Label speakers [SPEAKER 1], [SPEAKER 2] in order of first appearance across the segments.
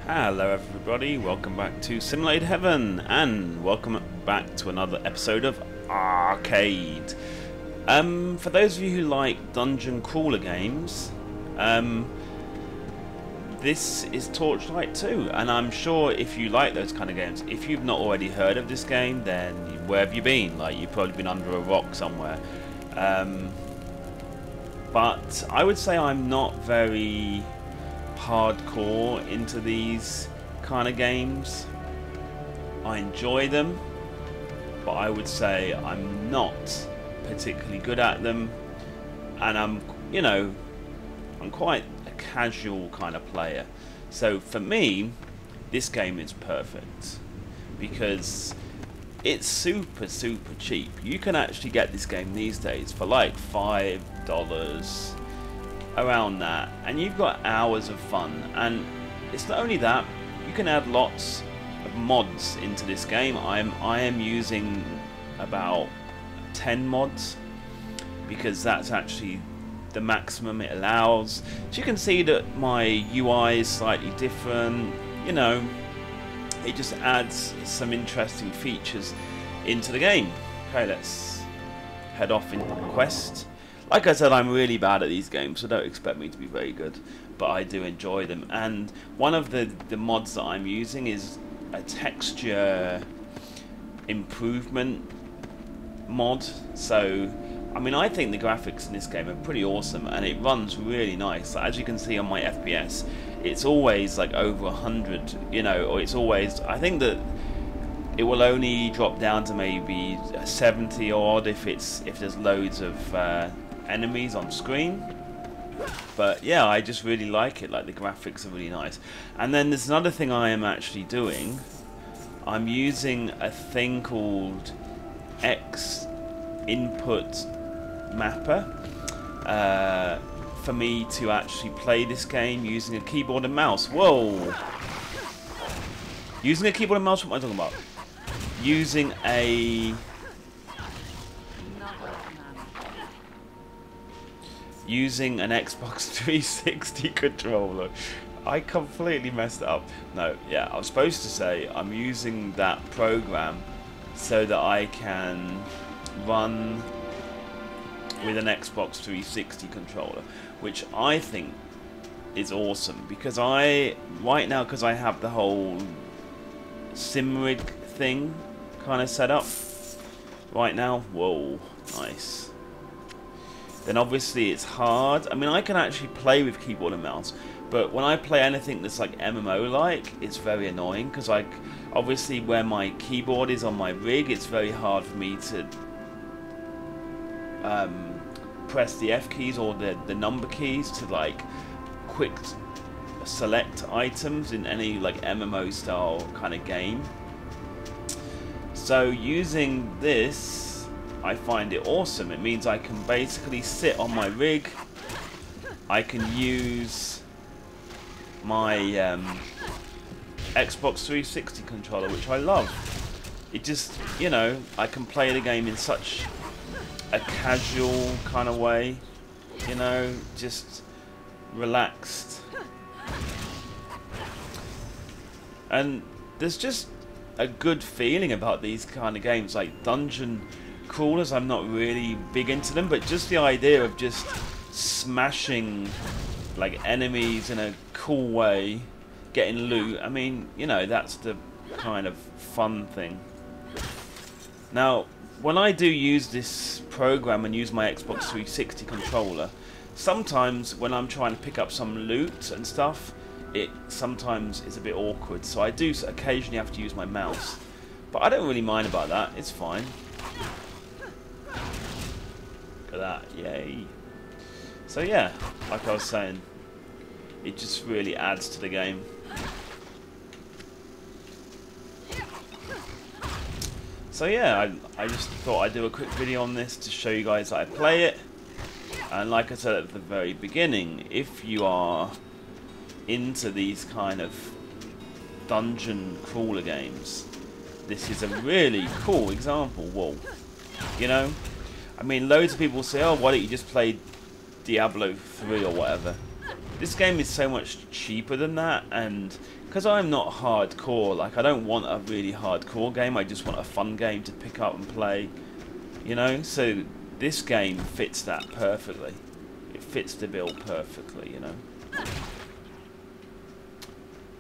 [SPEAKER 1] Hello everybody, welcome back to Simulated Heaven, and welcome back to another episode of Arggh-Cade. For those of you who like dungeon crawler games, this is Torchlight 2, and I'm sure if you like those kind of games, if you've not already heard of this game, then where have you been? Like, you've probably been under a rock somewhere. But I would say I'm not very hardcore into these kind of games. I enjoy them, but I would say I'm not particularly good at them, and I'm quite a casual kind of player. So for me, this game is perfect because it's super cheap. You can actually get this game these days for like $5, around that, and you've got hours of fun. And it's not only that, you can add lots of mods into this game. I am using about 10 mods because that's actually the maximum it allows. So you can see that my UI is slightly different, it just adds some interesting features into the game. Okay, let's head off into the quest. Like I said, I'm really bad at these games, so don't expect me to be very good, but I do enjoy them. And one of the mods that I'm using is a texture improvement mod. So, I mean, I think the graphics in this game are pretty awesome, and it runs really nice. As you can see on my FPS, it's always like over 100, or it's always, I think that it will only drop down to maybe 70 odd if there's loads of enemies on screen. But yeah, I just really like it. Like, the graphics are really nice. And then there's another thing I am actually doing. I'm using a thing called X input mapper for me to actually play this game using a keyboard and mouse. Whoa! Using a keyboard and mouse? What am I talking about? Using an Xbox 360 controller. I completely messed it up. No, yeah, I was supposed to say I'm using that program so that I can run with an Xbox 360 controller, which I think is awesome because right now, because I have the whole sim rig thing kind of set up right now. Whoa, nice. Then obviously it's hard. I mean, I can actually play with keyboard and mouse, but when I play anything that's like MMO-like, it's very annoying because, like, obviously where my keyboard is on my rig, it's very hard for me to press the F keys or the number keys to like quick select items in any like MMO style kind of game. So using this, I find it awesome. It means I can basically sit on my rig. I can use my Xbox 360 controller, which I love. It just, I can play the game in such a casual kind of way, just relaxed. And there's just a good feeling about these kind of games. Like dungeon crawlers, I'm not really big into them, but just the idea of just smashing like enemies in a cool way, getting loot, I mean, that's the kind of fun thing. Now, when I do use this program and use my Xbox 360 controller, sometimes when I'm trying to pick up some loot and stuff, sometimes it's a bit awkward, so I do occasionally have to use my mouse. But I don't really mind about that, it's fine. Look at that, yay. So yeah, like I was saying, it just really adds to the game. So yeah, I just thought I'd do a quick video on this to show you guys that I play it. And like I said at the very beginning, if you are into these kind of dungeon crawler games, this is a really cool example. Whoa. I mean, loads of people say, oh, why don't you just play Diablo 3 or whatever? This game is so much cheaper than that, and because I'm not hardcore, like I don't want a really hardcore game, I just want a fun game to pick up and play, you know, so this game fits that perfectly. It fits the bill perfectly, you know.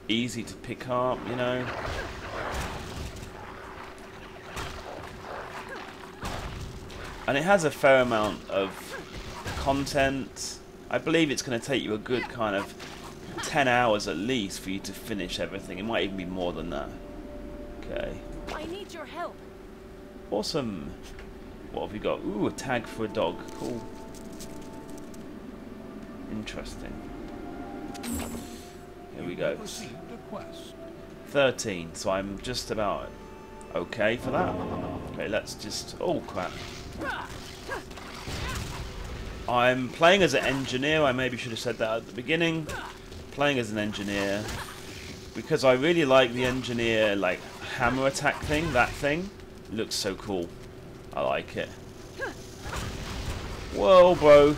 [SPEAKER 1] Easy to pick up, you know. And it has a fair amount of content. I believe it's going to take you a good kind of 10 hours at least for you to finish everything. It might even be more than that. Okay.
[SPEAKER 2] I need your help.
[SPEAKER 1] Awesome. What have we got? Ooh, a tag for a dog. Cool. Interesting. Here we go. 13. So I'm just about okay for that. Okay, let's just... Oh, crap. I'm playing as an engineer. I maybe should have said that at the beginning. Playing as an engineer because I really like the engineer like hammer attack thing. That thing looks so cool. I like it. Whoa, bro.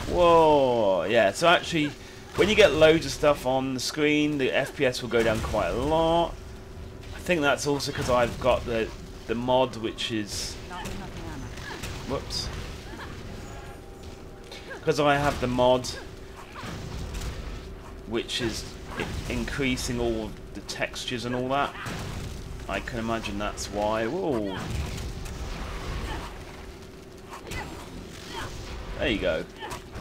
[SPEAKER 1] Whoa. Yeah, so actually when you get loads of stuff on the screen, the FPS will go down quite a lot. I think that's also because I've got the mod which is... Whoops. Because I have the mod which is increasing all the textures and all that. I can imagine that's why. Whoa. There you go.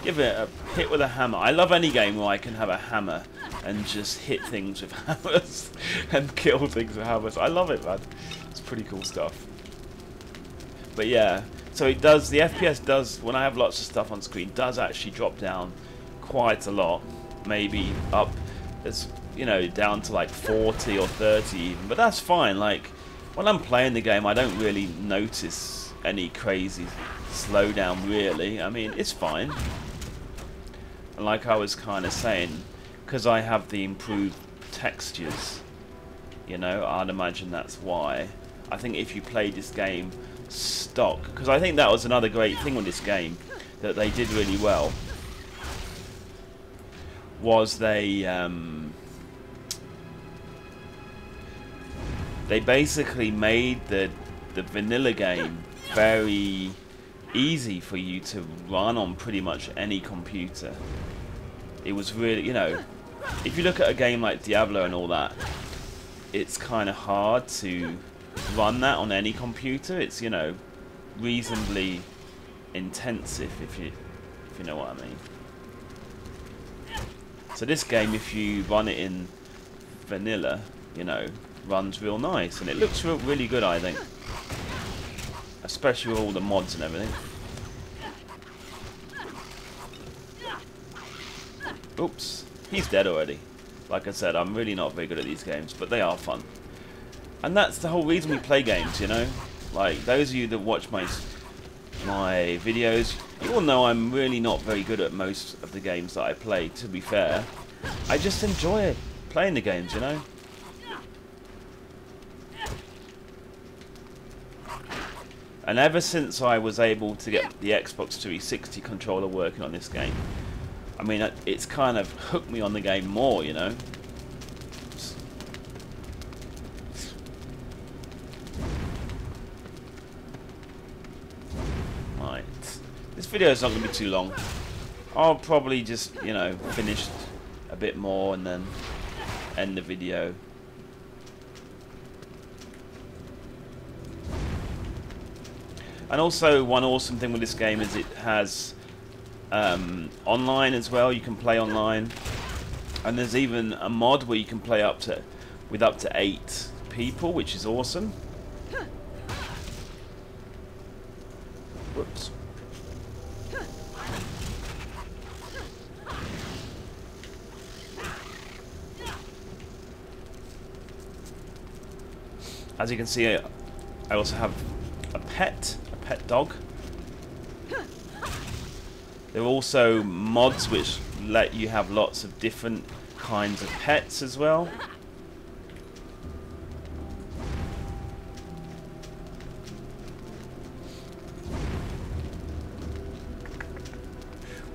[SPEAKER 1] Give it a hit with a hammer. I love any game where I can have a hammer and just hit things with hammers and kill things with hammers. I love it, man. It's pretty cool stuff. But yeah, so it does, the FPS does, when I have lots of stuff on screen, does actually drop down quite a lot. Maybe up, as you know, down to like 40 or 30 even. But that's fine. Like, when I'm playing the game, I don't really notice any crazy slowdown, really. I mean, it's fine. And like I was kind of saying, because I have the improved textures, you know, I'd imagine that's why. I think if you play this game stock, because I think that was another great thing with this game that they did really well, was they basically made the vanilla game very easy for you to run on pretty much any computer. It was really, you know, if you look at a game like Diablo and all that, it's kind of hard to run that on any computer. It's, you know, reasonably intensive if you know what I mean. So this game, if you run it in vanilla, you know, runs real nice, and it looks really good, I think, especially with all the mods and everything. Oops, he's dead already. Like I said, I'm really not very good at these games, but they are fun. And that's the whole reason we play games, you know? Like, those of you that watch my videos, you all know I'm really not very good at most of the games that I play, to be fair. I just enjoy it, playing the games, you know? And ever since I was able to get the Xbox 360 controller working on this game, I mean, it's kind of hooked me on the game more, you know? Right. This video is not going to be too long. I'll probably just, you know, finish a bit more and then end the video. And also, one awesome thing with this game is it has online as well. You can play online, and there's even a mod where you can play with up to 8 people, which is awesome. Whoops. As you can see, I also have a pet dog. There are also mods which let you have lots of different kinds of pets as well.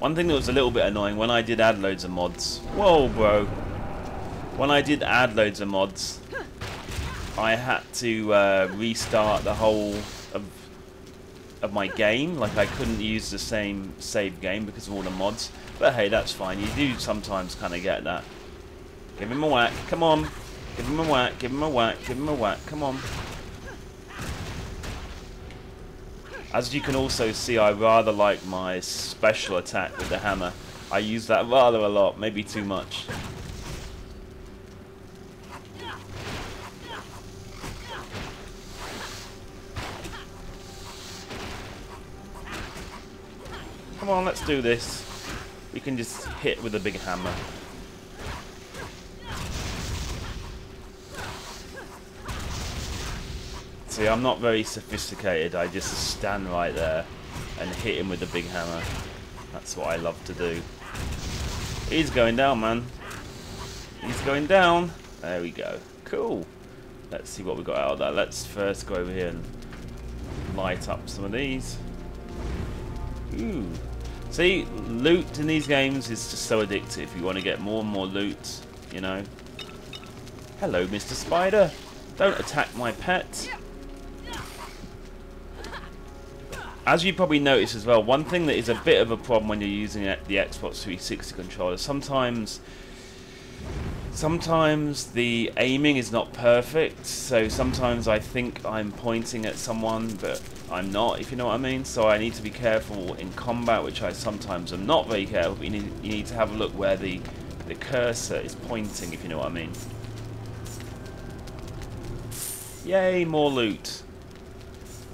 [SPEAKER 1] One thing that was a little bit annoying when I did add loads of mods. Whoa, bro. When I did add loads of mods, I had to restart the whole of my game. Like, I couldn't use the same save game because of all the mods. But hey, that's fine. You do sometimes kind of get that. Give him a whack. Come on. Give him a whack. Give him a whack. Give him a whack. Come on. As you can also see, I rather like my special attack with the hammer. I use that rather a lot. Maybe too much. Come on, let's do this. We can just hit with a big hammer. See, I'm not very sophisticated. I just stand right there and hit him with a big hammer. That's what I love to do. He's going down, man. He's going down. There we go. Cool. Let's see what we got out of that. Let's first go over here and light up some of these. Ooh. See, loot in these games is just so addictive. You want to get more and more loot, you know. Hello, Mr. Spider. Don't attack my pet. As you probably noticed as well, one thing that is a bit of a problem when you're using the Xbox 360 controller, sometimes the aiming is not perfect, so sometimes I think I'm pointing at someone, but I'm not, if you know what I mean. So I need to be careful in combat, which I sometimes am not very careful, but you need to have a look where the cursor is pointing, if you know what I mean. Yay, more loot.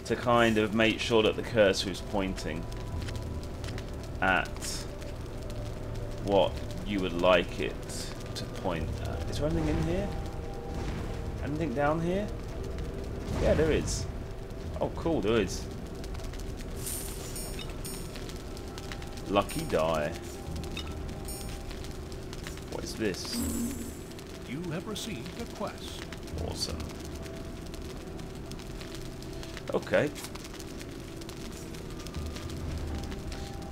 [SPEAKER 1] To kind of make sure that the cursor is pointing at what you would like it to point at. Is there anything in here? Anything down here? Yeah, there is. Oh, cool, there is. Lucky die. What is this?
[SPEAKER 2] You have received a quest.
[SPEAKER 1] Awesome. Okay.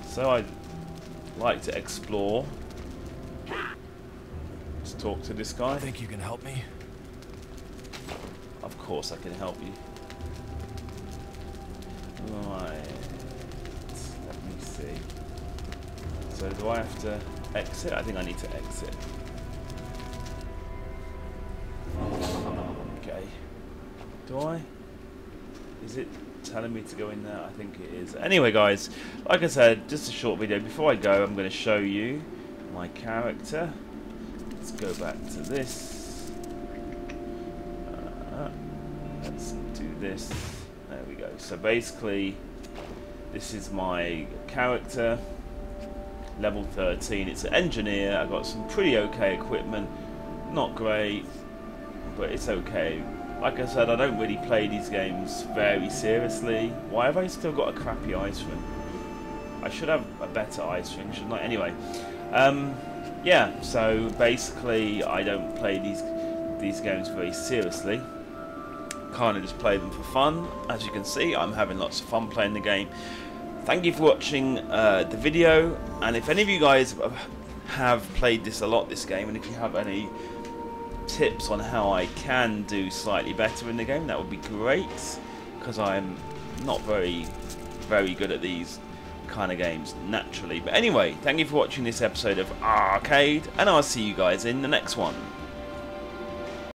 [SPEAKER 1] So I'd like to explore. Let's talk to this guy.
[SPEAKER 2] I think you can help me.
[SPEAKER 1] Of course I can help you. Right. Let me see. So do I have to exit? I think I need to exit. Okay. Do I? Is it telling me to go in there? I think it is. Anyway, guys, like I said, just a short video. Before I go, I'm going to show you my character. Let's go back to this. Let's do this. There we go. So basically, this is my character. Level 13. It's an engineer. I've got some pretty okay equipment. Not great, but it's okay. Like I said, I don't really play these games very seriously. Why have I still got a crappy ice ring? I should have a better ice ring, shouldn't I? Anyway, yeah. So basically, I don't play these games very seriously. Kind of just play them for fun. As you can see, I'm having lots of fun playing the game. Thank you for watching the video. And if any of you guys have played this a lot, this game, and if you have any tips on how I can do slightly better in the game, that would be great, because I'm not very good at these kind of games naturally. But anyway, thank you for watching this episode of Arggh-Cade, and I'll see you guys in the next one.